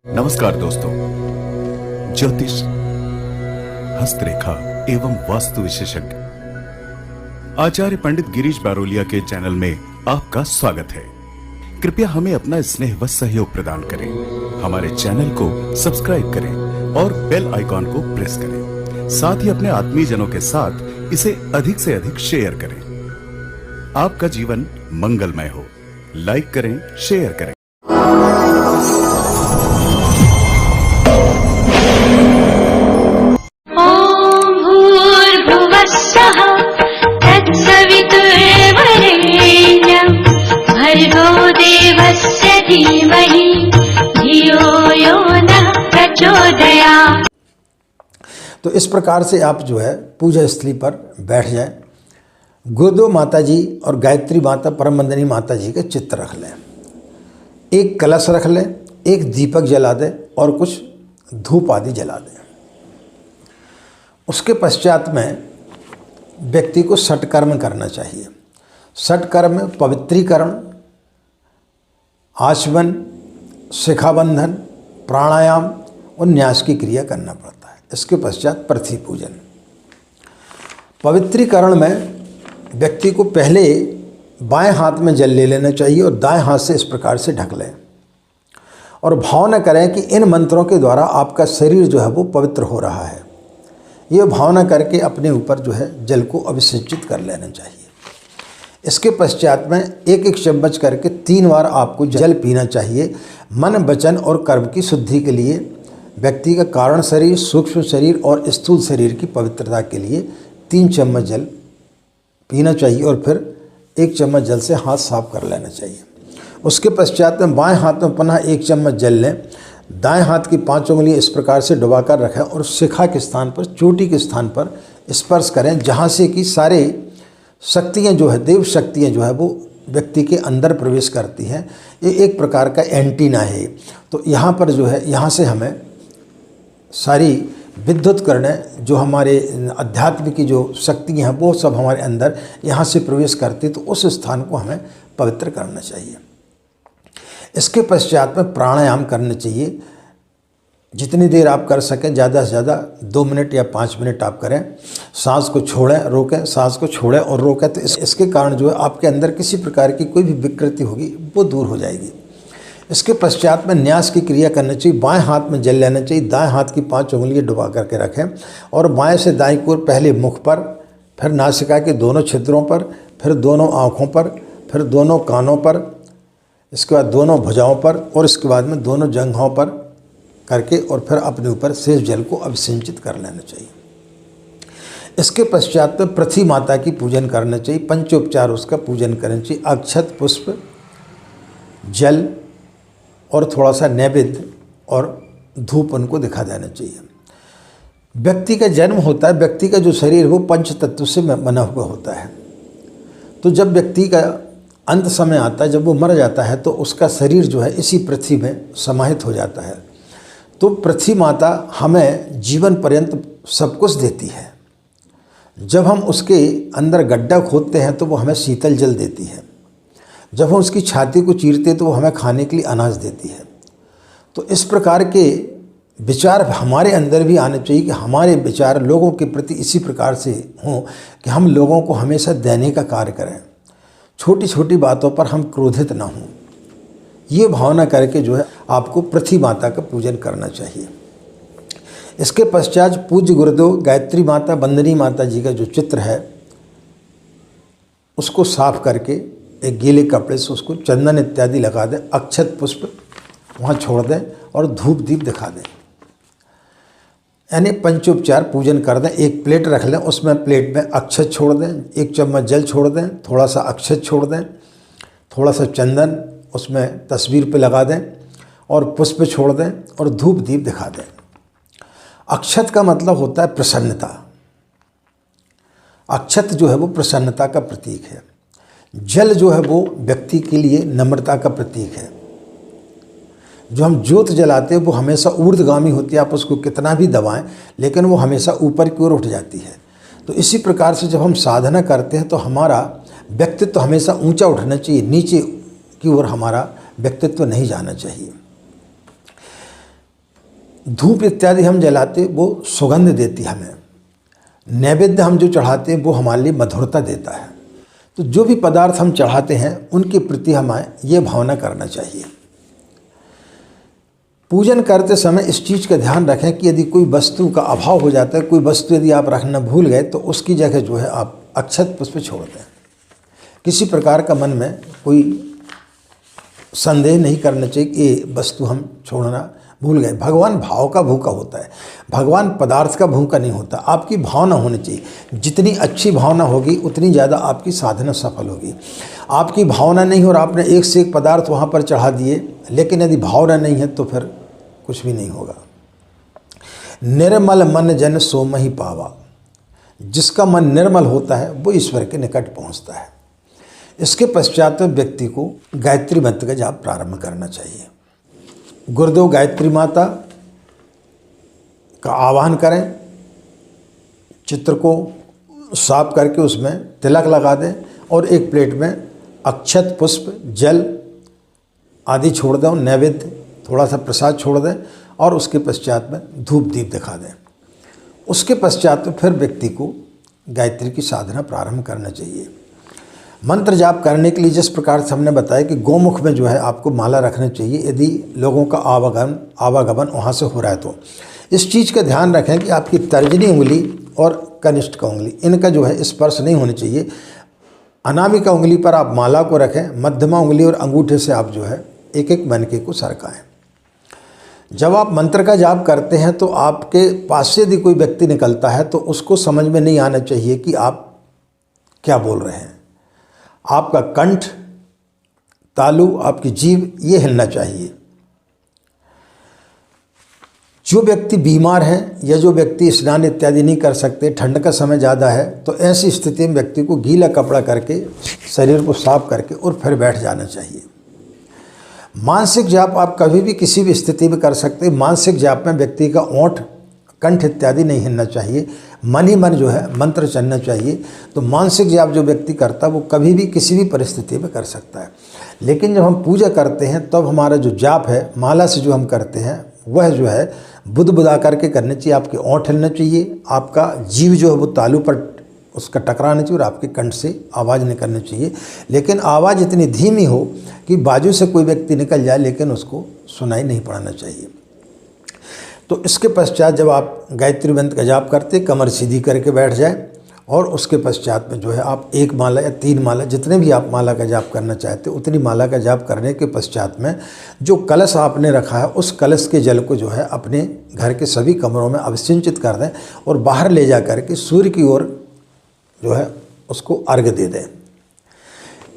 नमस्कार दोस्तों, ज्योतिष, हस्तरेखा एवं वास्तु विशेषज्ञ आचार्य पंडित गिरीश बारोलिया के चैनल में आपका स्वागत है। कृपया हमें अपना स्नेह व सहयोग प्रदान करें। हमारे चैनल को सब्सक्राइब करें और बेल आइकॉन को प्रेस करें। साथ ही अपने आत्मीय जनों के साथ इसे अधिक से अधिक शेयर करें। आपका जीवन मंगलमय हो। लाइक करें, शेयर करें। भर्गो देवस्य धीमहि धियो यो नः प्रचोदयात्। तो इस प्रकार से आप जो है पूजा स्थली पर बैठ जाएं। गुरुदेव माता जी और गायत्री माता परम वंदनी माता जी के चित्र रख लें। एक कलश रख लें, एक दीपक जला दें और कुछ धूप आदि जला दें। उसके पश्चात में व्यक्ति को षटकर्म करना चाहिए। षटकर्म में पवित्रीकरण, आचमन, शिखाबंधन, प्राणायाम और न्यास की क्रिया करना पड़ता है। इसके पश्चात पृथ्वी पूजन। पवित्रीकरण में व्यक्ति को पहले बाएं हाथ में जल ले लेना चाहिए और दाएं हाथ से इस प्रकार से ढक लें और भावना करें कि इन मंत्रों के द्वारा आपका शरीर जो है वो पवित्र हो रहा है। ये भावना करके अपने ऊपर जो है जल को अभिषेचित कर लेना चाहिए। इसके पश्चात में एक एक चम्मच करके 3 बार आपको जल पीना चाहिए। मन, वचन और कर्म की शुद्धि के लिए, व्यक्ति का कारण शरीर, सूक्ष्म शरीर और स्थूल शरीर की पवित्रता के लिए 3 चम्मच जल पीना चाहिए और फिर 1 चम्मच जल से हाथ साफ कर लेना चाहिए। उसके पश्चात में बाएं हाथ में पुनः 1 चम्मच जल लें। दाएं हाथ की 5 उंगलियां इस प्रकार से डुबाकर रखें और शिखा के स्थान पर, चोटी के स्थान पर स्पर्श करें, जहाँ से कि सारे शक्तियाँ जो है, देव शक्तियाँ जो है वो व्यक्ति के अंदर प्रवेश करती हैं। ये एक प्रकार का एंटीना है। तो यहाँ पर जो है, यहाँ से हमें सारी विद्युत करणें जो हमारे अध्यात्म की जो शक्तियाँ हैं वो सब हमारे अंदर यहाँ से प्रवेश करती, तो उस स्थान को हमें पवित्र करना चाहिए। इसके पश्चात में प्राणायाम करना चाहिए। जितनी देर आप कर सकें, ज़्यादा से ज़्यादा 2 मिनट या 5 मिनट आप करें। सांस को छोड़ें, रोकें, सांस को छोड़ें और रोकें। तो इसके कारण जो है आपके अंदर किसी प्रकार की कोई भी विकृति होगी वो दूर हो जाएगी। इसके पश्चात में न्यास की क्रिया करनी चाहिए। बाएं हाथ में जल लेना चाहिए। दाएं हाथ की 5 उंगलियां डुबा करके रखें और बाएं से दाईं ओर पहले मुख पर, फिर नासिका के दोनों छिद्रों पर, फिर दोनों आँखों पर, फिर दोनों कानों पर, इसके बाद दोनों भुजाओं पर और इसके बाद में दोनों जंघों पर करके और फिर अपने ऊपर शेष जल को अभिसिंचित कर लेना चाहिए। इसके पश्चात में पृथ्वी माता की पूजन करना चाहिए। पंचोपचार उसका पूजन करना चाहिए। अक्षत, पुष्प, जल और थोड़ा सा नैवेद्य और धूप उनको दिखा देना चाहिए। व्यक्ति का जन्म होता है, व्यक्ति का जो शरीर वो पंच तत्व से बना हुआ होता है। तो जब व्यक्ति का अंत समय आता है, जब वो मर जाता है, तो उसका शरीर जो है इसी पृथ्वी में समाहित हो जाता है। तो पृथ्वी माता हमें जीवन पर्यंत सब कुछ देती है। जब हम उसके अंदर गड्ढा खोदते हैं तो वो हमें शीतल जल देती है। जब हम उसकी छाती को चीरते हैं तो वो हमें खाने के लिए अनाज देती है। तो इस प्रकार के विचार हमारे अंदर भी आने चाहिए कि हमारे विचार लोगों के प्रति इसी प्रकार से हों कि हम लोगों को हमेशा देने का कार्य करें। छोटी छोटी बातों पर हम क्रोधित ना हों। ये भावना करके जो है आपको पृथ्वी माता का पूजन करना चाहिए। इसके पश्चात पूज्य गुरुदेव गायत्री माता, वंदनी माता जी का जो चित्र है उसको साफ करके एक गीले कपड़े से उसको चंदन इत्यादि लगा दें। अक्षत पुष्प वहाँ छोड़ दें और धूप दीप दिखा दें। यानी पंचोपचार पूजन कर दें। एक प्लेट रख लें, उसमें प्लेट में अक्षत छोड़ दें, 1 चम्मच जल छोड़ दें, थोड़ा सा अक्षत छोड़ दें, थोड़ा सा चंदन उसमें तस्वीर पे लगा दें और पुष्प छोड़ दें और धूप दीप दिखा दें। अक्षत का मतलब होता है प्रसन्नता। अक्षत जो है वो प्रसन्नता का प्रतीक है। जल जो है वो व्यक्ति के लिए नम्रता का प्रतीक है। जो हम ज्योत जलाते हैं वो हमेशा ऊर्ध्वगामी होती है। आप उसको कितना भी दबाएं लेकिन वो हमेशा ऊपर की ओर उठ जाती है। तो इसी प्रकार से जब हम साधना करते हैं तो हमारा व्यक्तित्व हमेशा ऊंचा उठना चाहिए, नीचे की ओर हमारा व्यक्तित्व नहीं जाना चाहिए। धूप इत्यादि हम जलाते वो सुगंध देती हमें, नैवेद्य हम जो चढ़ाते हैं वो हमारे लिए मधुरता देता है। तो जो भी पदार्थ हम चढ़ाते हैं उनके प्रति हमें ये भावना करना चाहिए। पूजन करते समय इस चीज़ का ध्यान रखें कि यदि कोई वस्तु का अभाव हो जाता है, कोई वस्तु यदि आप रखना भूल गए तो उसकी जगह जो है आप अक्षत पुष्प छोड़ दें। किसी प्रकार का मन में कोई संदेह नहीं करना चाहिए कि ये वस्तु हम छोड़ना भूल गए। भगवान भाव का भूखा होता है, भगवान पदार्थ का भूखा नहीं होता। आपकी भावना होनी चाहिए, जितनी अच्छी भावना होगी उतनी ज़्यादा आपकी साधना सफल होगी। आपकी भावना नहीं और आपने एक से एक पदार्थ वहाँ पर चढ़ा दिए, लेकिन यदि भावना नहीं है तो फिर कुछ भी नहीं होगा। निर्मल मन जन सो महि पावा, जिसका मन निर्मल होता है वो ईश्वर के निकट पहुँचता है। इसके पश्चात व्यक्ति को गायत्री मंत्र का जाप प्रारंभ करना चाहिए। गुरुदेव गायत्री माता का आवाहन करें, चित्र को साफ करके उसमें तिलक लगा दें और एक प्लेट में अक्षत पुष्प जल आदि छोड़ दें, नैवेद्य थोड़ा सा प्रसाद छोड़ दें और उसके पश्चात में धूप दीप दिखा दें। उसके पश्चात फिर व्यक्ति को गायत्री की साधना प्रारंभ करना चाहिए। मंत्र जाप करने के लिए जिस प्रकार से हमने बताया कि गोमुख में जो है आपको माला रखना चाहिए, यदि लोगों का आवागमन वहाँ से हो रहा है तो इस चीज़ का ध्यान रखें कि आपकी तर्जनी उंगली और कनिष्ठ का उंगली इनका जो है स्पर्श नहीं होना चाहिए। अनामिका उंगली पर आप माला को रखें, मध्यमा उंगली और अंगूठे से आप जो है एक एक मनके को सरकाएं। जब आप मंत्र का जाप करते हैं तो आपके पास से यदि कोई व्यक्ति निकलता है तो उसको समझ में नहीं आना चाहिए कि आप क्या बोल रहे हैं। आपका कंठ, तालू, आपकी जीभ ये हिलना चाहिए। जो व्यक्ति बीमार हैं या जो व्यक्ति स्नान इत्यादि नहीं कर सकते, ठंड का समय ज़्यादा है, तो ऐसी स्थिति में व्यक्ति को गीला कपड़ा करके शरीर को साफ करके और फिर बैठ जाना चाहिए। मानसिक जाप आप कभी भी किसी भी स्थिति में कर सकते हैं। मानसिक जाप में व्यक्ति का ओंठ, कंठ इत्यादि नहीं हिलना चाहिए, मन ही मन जो है मंत्र चलना चाहिए। तो मानसिक जाप जो व्यक्ति करता है वो कभी भी किसी भी परिस्थिति में कर सकता है। लेकिन जब हम पूजा करते हैं तब हमारा जो जाप है माला से जो हम करते हैं वह जो है बुदबुदा करके करनी चाहिए। आपके ओंठ हिलना चाहिए, आपका जीव जो है वो तालू पर उसका टकराना चाहिए और आपके कंठ से आवाज़ निकलनी चाहिए। लेकिन आवाज़ इतनी धीमी हो कि बाजू से कोई व्यक्ति निकल जाए लेकिन उसको सुनाई नहीं पड़ना चाहिए। तो इसके पश्चात जब आप गायत्री मंत्र का जाप करते कमर सीधी करके बैठ जाए और उसके पश्चात में जो है आप एक माला या 3 माला, जितने भी आप माला का जाप करना चाहते हो उतनी माला का जाप करने के पश्चात में जो कलश आपने रखा है उस कलश के जल को जो है अपने घर के सभी कमरों में अवसिंचित कर दें और बाहर ले जा कर के सूर्य की ओर जो है उसको अर्घ दे दें।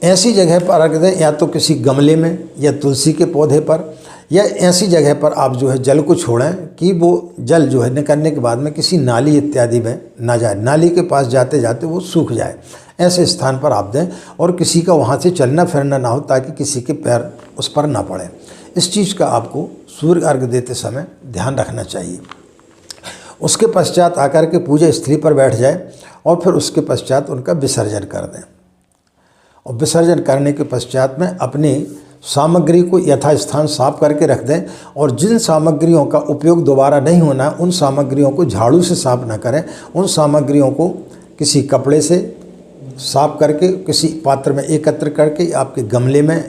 ऐसी जगह पर अर्घ दें, या तो किसी गमले में या तुलसी के पौधे पर या ऐसी जगह पर आप जो है जल को छोड़ें कि वो जल जो है निकलने के बाद में किसी नाली इत्यादि में ना जाए, नाली के पास जाते जाते वो सूख जाए। ऐसे स्थान पर आप दें और किसी का वहाँ से चलना फिरना ना हो ताकि किसी के पैर उस पर ना पड़े। इस चीज़ का आपको सूर्य अर्घ देते समय ध्यान रखना चाहिए। उसके पश्चात आकर के पूजा स्थली पर बैठ जाए और फिर उसके पश्चात उनका विसर्जन कर दें। और विसर्जन करने के पश्चात में अपनी सामग्री को यथास्थान साफ करके रख दें और जिन सामग्रियों का उपयोग दोबारा नहीं होना उन सामग्रियों को झाड़ू से साफ ना करें। उन सामग्रियों को किसी कपड़े से साफ करके किसी पात्र में एकत्र करके आपके गमले में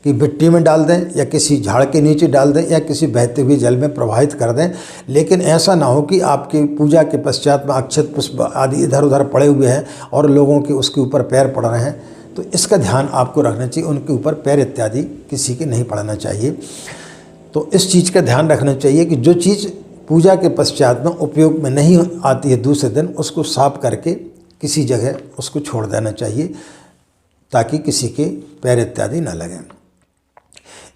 कि मिट्टी में डाल दें या किसी झाड़ के नीचे डाल दें या किसी बहते हुए जल में प्रवाहित कर दें। लेकिन ऐसा ना हो कि आपकी पूजा के पश्चात में अक्षत पुष्प आदि इधर उधर पड़े हुए हैं और लोगों के उसके ऊपर पैर पड़ रहे हैं। तो इसका ध्यान आपको रखना चाहिए, उनके ऊपर पैर इत्यादि किसी के नहीं पड़ना चाहिए। तो इस चीज़ का ध्यान रखना चाहिए कि जो चीज़ पूजा के पश्चात में उपयोग में नहीं आती है दूसरे दिन उसको साफ करके किसी जगह उसको छोड़ देना चाहिए ताकि किसी के पैर इत्यादि ना लगें।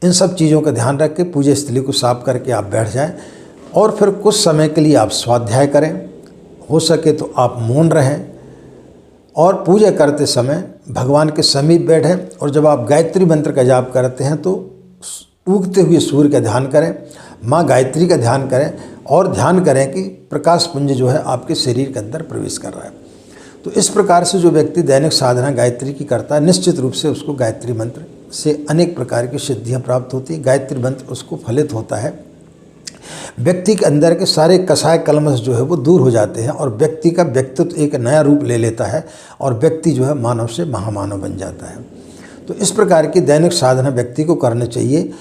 इन सब चीज़ों का ध्यान रख के पूजा स्थली को साफ करके आप बैठ जाएं और फिर कुछ समय के लिए आप स्वाध्याय करें। हो सके तो आप मौन रहें और पूजा करते समय भगवान के समीप बैठें। और जब आप गायत्री मंत्र का जाप करते हैं तो उगते हुए सूर्य का ध्यान करें, माँ गायत्री का ध्यान करें और ध्यान करें कि प्रकाश पुंज जो है आपके शरीर के अंदर प्रवेश कर रहा है। तो इस प्रकार से जो व्यक्ति दैनिक साधना गायत्री की करता है निश्चित रूप से उसको गायत्री मंत्र से अनेक प्रकार की सिद्धियां प्राप्त होती है। गायत्री मंत्र उसको फलित होता है। व्यक्ति के अंदर के सारे कसाय कलमश जो है वो दूर हो जाते हैं और व्यक्ति का व्यक्तित्व एक नया रूप ले लेता है और व्यक्ति जो है मानव से महामानव बन जाता है। तो इस प्रकार की दैनिक साधना व्यक्ति को करनी चाहिए।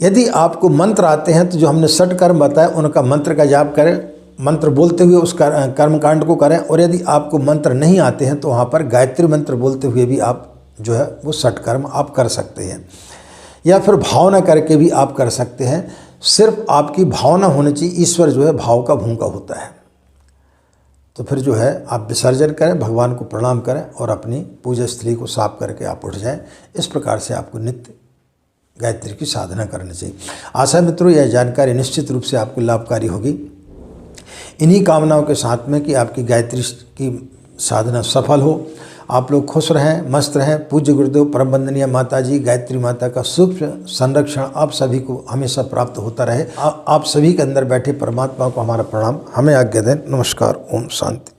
यदि आपको मंत्र आते हैं तो जो हमने षट कर्म बताए उनका मंत्र का जाप करें, मंत्र बोलते हुए उस कर्मकांड को करें। और यदि आपको मंत्र नहीं आते हैं तो वहाँ पर गायत्री मंत्र बोलते हुए भी आप जो है वो षट कर्म आप कर सकते हैं, या फिर भावना करके भी आप कर सकते हैं। सिर्फ आपकी भावना होनी चाहिए। ईश्वर जो है भाव का भूखा होता है। तो फिर जो है आप विसर्जन करें, भगवान को प्रणाम करें और अपनी पूजा स्थली को साफ करके आप उठ जाएं। इस प्रकार से आपको नित्य गायत्री की साधना करनी चाहिए। आशा मित्रों, यह जानकारी निश्चित रूप से आपको लाभकारी होगी। इन्हीं कामनाओं के साथ में कि आपकी गायत्री की साधना सफल हो, आप लोग खुश रहें, मस्त रहें। पूज्य गुरुदेव परम वंदनीय माता जी गायत्री माता का शुभ संरक्षण आप सभी को हमेशा प्राप्त होता रहे। आप सभी के अंदर बैठे परमात्मा को हमारा प्रणाम। हमें आज्ञा दें। नमस्कार। ओम शांति।